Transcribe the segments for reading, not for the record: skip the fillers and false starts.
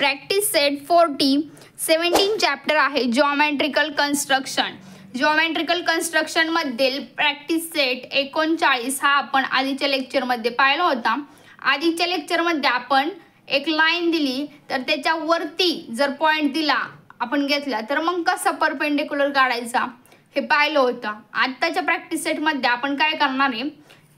Practice set 17 chapter आहे geometrical construction. Geometrical construction मधील practice set 39 हा आपण आधीच्या लेक्चरमध्ये पाहिला होता. आधीच्या लेक्चरमध्ये आपण एक लाईन दिली तर त्याच्या वरती जर पॉइंट दिला आपण घेतला तर मग कसा परपेंडिक्युलर काढायचा हे पाहिलं होतं. आत्ताच्या प्रॅक्टिस सेटमध्ये आपण काय करणार आहे,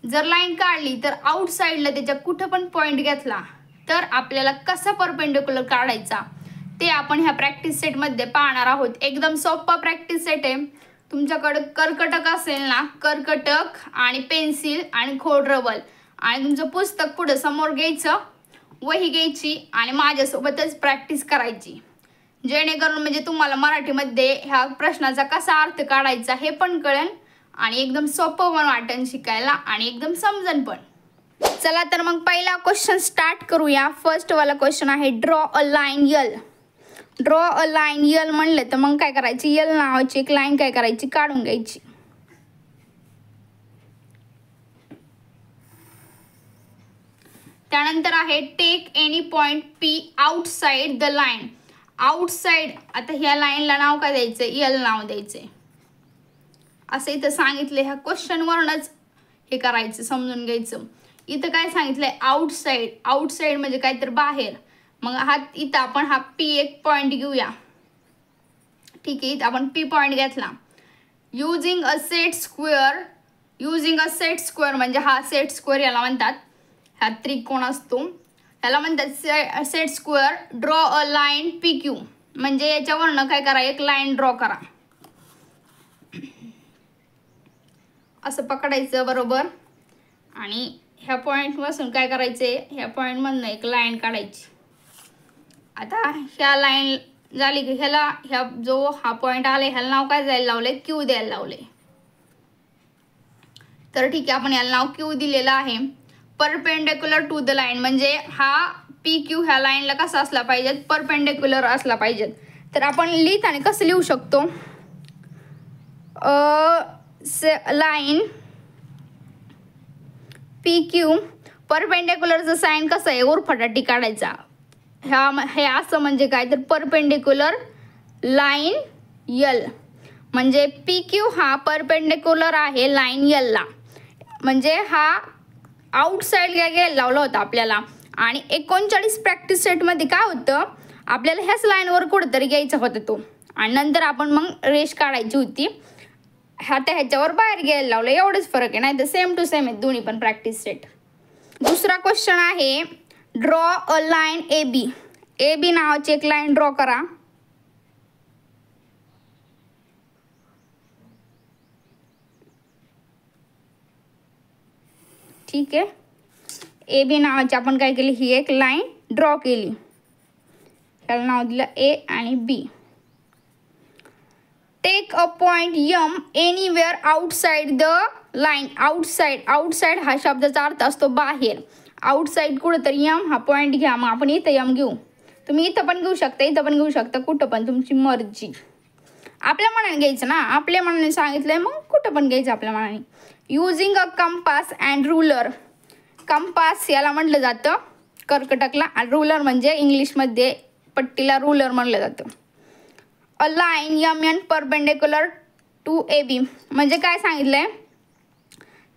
जर लाईन काढली तर आउटसाइडला त्याच्या कुठं पण पॉइंट घेतला तर आपल्याला कसा परपेंडिक्युलर काढायचा ते आपण ह्या प्रॅक्टिस सेटमध्ये पाहणार आहोत. एकदम सोपा प्रॅक्टिस सेट आहे. तुमच्याकडे कर्कटक असेल ना, कर्कटक आणि पेन्सिल आणि खोडरबर आणि तुमचं पुस्तक पुढे समोर घ्यायचं, वही घ्यायची आणि माझ्यासोबतच प्रॅक्टिस करायची, जेणेकरून म्हणजे तुम्हाला मराठीमध्ये ह्या प्रश्नाचा कसा अर्थ काढायचा हे पण कळेल आणि एकदम सोपं पण वाटेल शिकायला आणि एकदम समजन पण. चला तर मग पहिला क्वेश्चन स्टार्ट करूया. फर्स्ट वाला क्वेश्चन आहे draw a line L. Draw a line L म्हणलं तर मग काय करायची, यल नावाची एक लाईन काय करायची, काढून घ्यायची. त्यानंतर आहे take any point P outside the line. Outside, आता ह्या लाईनला नाव काय द्यायचं, यल नाव द्यायचे असं इथं सांगितलं. ह्या क्वेश्चन वरूनच हे करायचं, समजून घ्यायचं. इथं काय सांगितलंय, आउटसाइड. आउटसाइड म्हणजे काय तर बाहेर. मग हा इथं आपण हा पी एक पॉइंट घेऊया. ठीक आहे, इथं आपण पी पॉइंट घेतला. Using a set square. Using a set square म्हणजे हा सेट स्क्वेअर याला म्हणतात, हा त्रिकोण असतो याला म्हणतात set square. Draw a line P Q म्हणजे याच्यावरनं काय करा, एक लाईन ड्रॉ करा. असं पकडायचं बरोबर आणि ह्या पॉइंट पासून काय करायचे, ह्या पॉइंट मधनं एक लाईन काढायची. आता ह्या लाईन झाली की ह्याला, ह्या जो हा पॉइंट आले ह्याला नाव काय द्यायला लावले, क्यू द्यायला लावले. तर ठीक आहे, आपण याला नाव क्यू दिलेलं आहे. परपेंडिक्युलर टू द लाईन म्हणजे हा पी क्यू ह्या लाईनला कसा असला पाहिजे, परपेंडिक्युलर असला पाहिजे. तर आपण लिहिताना कसं लिहू शकतो, लाईन पी क्यू परपेंडिक्युलरचं साईन कसं आहे, उरफाटाटी काढायचा. हे असं म्हणजे काय तर परपेंडिक्युलर लाईन यल म्हणजे पी क्यू हा परपेंडिक्युलर आहे लाईन यलला. म्हणजे हा आउटसाइड घ्यायला लावला होता आपल्याला. आणि 39 प्रॅक्टिस सेटमध्ये काय होतं, आपल्याला ह्याच लाईनवर कुठंतरी घ्यायचा होता तो आणि नंतर आपण मग रेष काढायची होती. ह्याच्यावर बाहेर घ्यायला लावलं, एवढंच फरक आहे. नाही तर सेम टू सेम आहेत दोन्ही पण प्रॅक्टिस सेट. दुसरा क्वेश्चन आहे draw a line A B. A B नावाची एक लाईन ड्रॉ करा. ठीक आहे, ए बी नावाची आपण काय केली, ही एक लाईन ड्रॉ केली. त्याला नाव दिलं ए आणि B. Take a point M anywhere outside the line. Outside, outside हा शब्दाचा अर्थ असतो बाहेर. आउटसाइड कुठंतरी यम हा पॉइंट घ्या. मग आपण इथं यम घेऊ, तुम्ही इथं पण घेऊ शकता, इथं पण घेऊ शकता, कुठं पण तुमची मर्जी. आपल्या मनाने घ्यायचं ना, आपल्या मनाने सांगितलंय मग कुठं पण घ्यायचं आपल्या मनाने. Using a compass and ruler. Compass याला म्हटलं जातं कर्कटकला आणि रुलर म्हणजे इंग्लिशमध्ये पट्टीला रुलर म्हणलं जातं. A line M N perpendicular to A B म्हणजे काय सांगितलंय,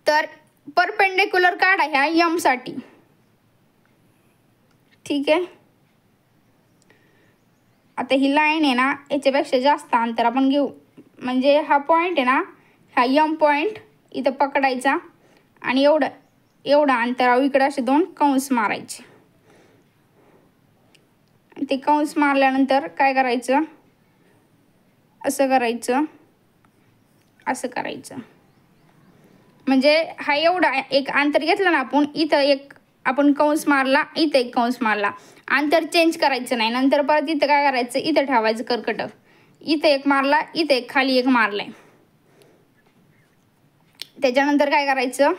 तर परपेंडिक्युलर काढा ह्या यम साठी. ठीक आहे, आता ही लाईन आहे ना, याच्यापेक्षा जास्त अंतर आपण घेऊ. म्हणजे हा पॉइंट आहे ना, हा यम पॉइंट इथं पकडायचा आणि एवढं अंतरावर इकडे असे दोन कंस मारायचे. ते कंस मारल्यानंतर काय करायचं, असं करायचं, असं करायचं. म्हणजे हा एवढा एक अंतर घेतलं ना आपण, इथं एक आपण कंस मारला, इथं एक कंस मारला, अंतर चेंज करायचं नाही. नंतर परत इथं काय करायचं, इथं ठेवायचं कर्कटक. इथं एक मारला, इथं एक खाली एक मारलाय. त्याच्यानंतर काय करायचं,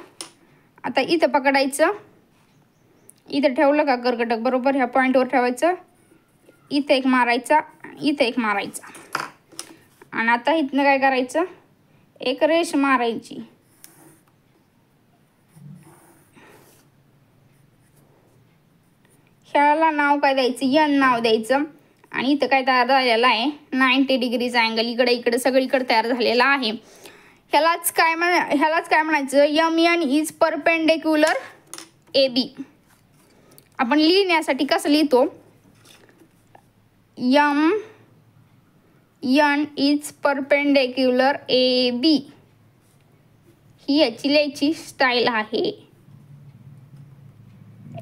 आता इथं पकडायचं, इथं ठेवलं का कर्कटक बरोबर ह्या पॉईंटवर ठेवायचं, इथं एक मारायचा, इथं एक मारायचा आणि आता इथनं काय करायचं, एक रेष मारायची. ह्याला नाव काय द्यायचं, यन नाव द्यायचं. आणि इथं काय तयार झालेलं आहे, 90 डिग्रीचा अँगल इकडे इकडे सगळीकडे तयार झालेला आहे. ह्यालाच काय म्हणायचं, M N is perpendicular A B. आपण लिहिण्यासाठी कसं लिहितो, M N is perpendicular A B, ही याची लिहायची स्टाईल आहे.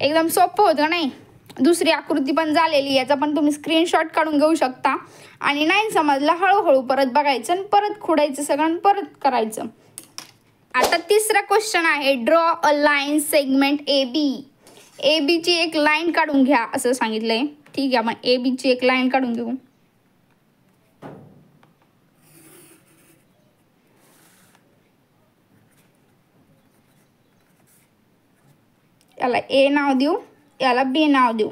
एकदम सोपं होतं नाही. दुसरी आकृती पण झालेली, याचा पण तुम्ही स्क्रीनशॉट काढून घेऊ शकता. आणि नाही समजलं हळूहळू परत बघायचं आणि परत खोडायचं सगळं परत करायचं. आता तिसरा क्वेश्चन आहे, draw a line segment A B. A बीची एक लाईन काढून घ्या असं सांगितलंय. ठीक आहे, आपण ए बीची एक लाईन काढून घेऊ. याला ए नाव देऊ, याला बी नाव देऊ.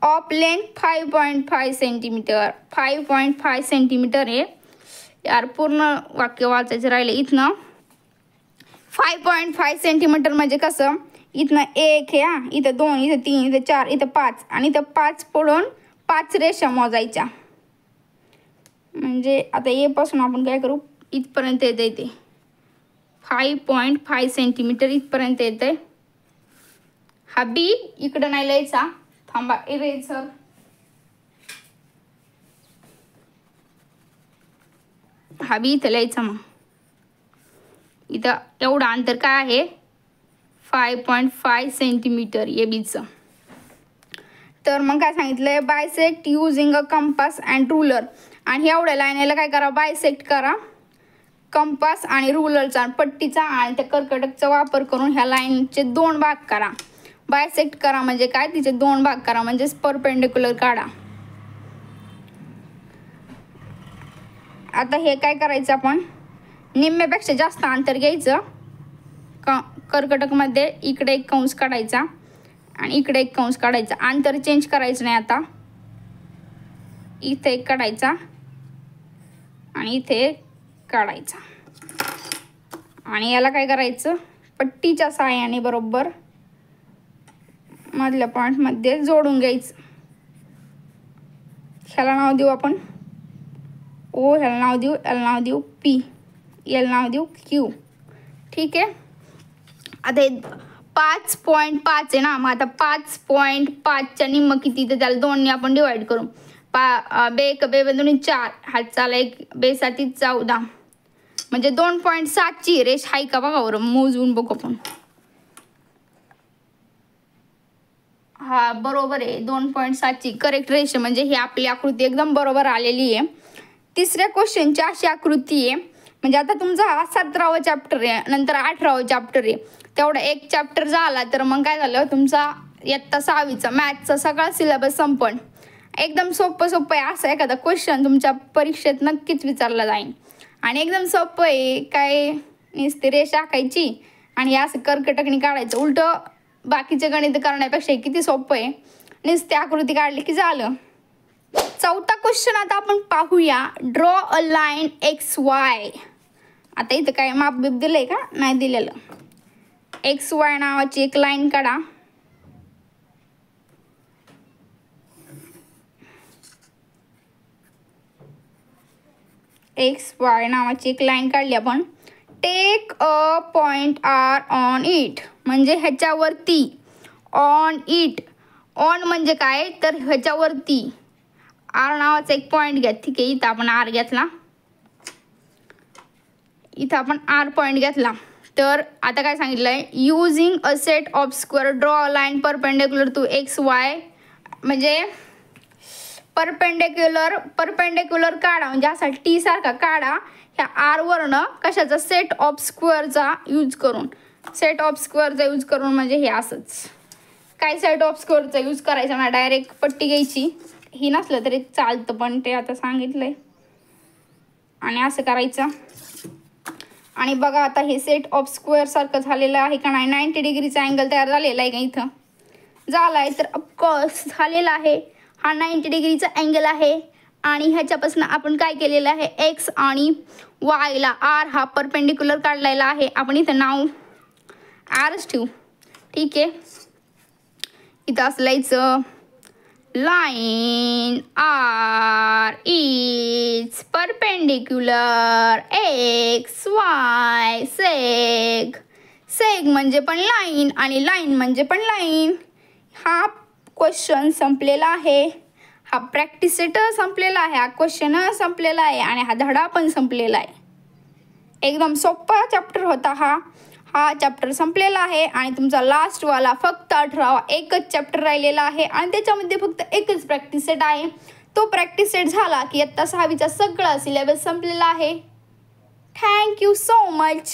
Of length 5.5 centimetre. 5.5 सेंटीमीटर आहे यार, पूर्ण वाक्य वाचायचं राहिले. इथनं 5.5 सेंटीमीटर म्हणजे कसं, इथनं 1 आहे, इथं 2, इथं 3, इथं 4, इथं 5 आणि इथं 5 पडून 5 रेषा मोजायच्या. म्हणजे आता ए पासून आपण काय करू, इथपर्यंत येते ते 5.5 सेंटीमीटर इथपर्यंत येते. हा बी इकडं नाही लिहायचा, थांबा इरेझर. हा बी इथं लिहायचा. मग इथं एवढं अंतर काय आहे, 5.5 सेंटीमीटर ए बीचं. तर मग काय सांगितलंय, bisect using a compass and ruler. आणि एवढ्या लाईनीला काय करा, बायसेक्ट करा. कंपास आणि रुलरचा, पट्टीचा आणि त्या कर्कटकचा वापर करून ह्या लाईनचे 2 भाग करा. बायसेक्ट करा म्हणजे काय, तिचे 2 भाग करा म्हणजेच परपेंडिक्युलर काढा. आता हे काय करायचं, आपण निम्म्यापेक्षा जास्त अंतर घ्यायचं. कर्कटकमध्ये इकडे एक कंस काढायचा आणि इकडे एक कंस काढायचा. अंतर चेंज करायचं नाही. आता इथे एक काढायचा आणि इथे काढायचा. आणि याला काय करायचं, पट्टीच्या सहाय्याने बरोबर मधल्या पॉईंटमध्ये जोडून घ्यायचं. ह्याला नाव देऊ आपण ओ, ह्याला नाव देऊ, याला नाव देऊ पी, याला नाव देऊ क्यू. ठीक आहे. आता 5.5 आहे ना, मग आता 5.5च्या निम्म किती, तर त्याला 2ने आपण डिवाइड करू. बे 4, हातचाला 1, बे 7 14, म्हणजे 2.7ची रेष आहे का बघा बरं, मोजून बघू आपण. हा बरोबर आहे, 2.7ची करेक्ट रेष, म्हणजे ही आपली आकृती एकदम बरोबर आलेली आहे. तिसऱ्या क्वेश्चनची अशी आकृती आहे, म्हणजे आता तुमचा हा 17वा चॅप्टर आहे, नंतर 18वा चॅप्टर आहे. तेवढा एक चॅप्टर झाला तर मग काय झालं, तुमचा इयत्ता 6वीचा मॅथ्सचा सगळा सिलेबस संपण. एकदम सोपं आहे. असं एखादा क्वेश्चन तुमच्या परीक्षेत नक्कीच विचारला जाईल. आणि एकदम सोपं आहे, काय नुसती रेष आखायची आणि असं कर्कटकनी काढायचं. उलटं बाकीचे गणित करण्यापेक्षा किती सोपं आहे, नुसती आकृती काढली की झालं. चौथा क्वेश्चन आता आपण पाहूया, ड्रॉ अ लाईन XY. आता इथं काय माप बीप दिलंय का, नाही दिलेलं. XY नावाची एक लाईन काढा. XY नावाची एक लाईन काढली आपण. Take a point R on it, म्हणजे ह्याच्यावरती. ऑन इट, ऑन म्हणजे काय, तर ह्याच्यावरती R नावाचा एक पॉइंट घ्या. ठीक आहे, इथं आपण R घेतला, इथं आपण R पॉइंट घेतला. तर आता काय सांगितलंय, using a set of square draw a line perpendicular to XY, म्हणजे परपेंडिक्युलर काढा, म्हणजे असा टी सारखा काढा ह्या R वरनं कशाचा, सेट ऑफ स्क्वेअरचा यूज करून. सेट ऑफ स्क्वेअरचा यूज करून म्हणजे हे असंच. काय सेट ऑफ स्क्वेअरचा यूज करायचा ना, डायरेक्ट पट्टी घ्यायची, ही नसलं तरी चालतं पण ते आता सांगितलंय. आणि असं करायचं. आणि बघा आता हे सेट ऑफ स्क्वेअर सारखं झालेलं आहे का नाही, 90 डिग्रीचा अँगल तयार झालेला आहे का, इथं झाला आहे. तर ऑफकोर्स झालेला आहे. हा 90 डिग्रीचा अँगल आहे. आणि ह्याच्यापासून आपण काय केलेलं आहे, एक्स आणि वायला R हा परपेंडिक्युलर काढलेला आहे. आपण इथं नाव Rच ठेवू. ठीक आहे. इथं असं लिहायचं line R is perpendicular x y seg. सेग म्हणजे पण लाईन आणि लाईन म्हणजे पण लाईन. हा क्वेश्चन संपलेला आहे. हा प्रॅक्टिस सेट संपलेला आहे. हा क्वेश्चन संपलेला आहे आणि हा धडा पण संपलेला आहे. एकदम सोपा चॅप्टर होता हा चॅप्टर संपलेला आहे आणि तुमचा लास्टवाला फक्त 18वा एकच चॅप्टर राहिलेला आहे आणि त्याच्यामध्ये फक्त एकच प्रॅक्टिस सेट आहे. तो प्रॅक्टिस सेट झाला की इयत्ता 6वीचा सगळा सिलेबस संपलेला आहे. Thank you so much.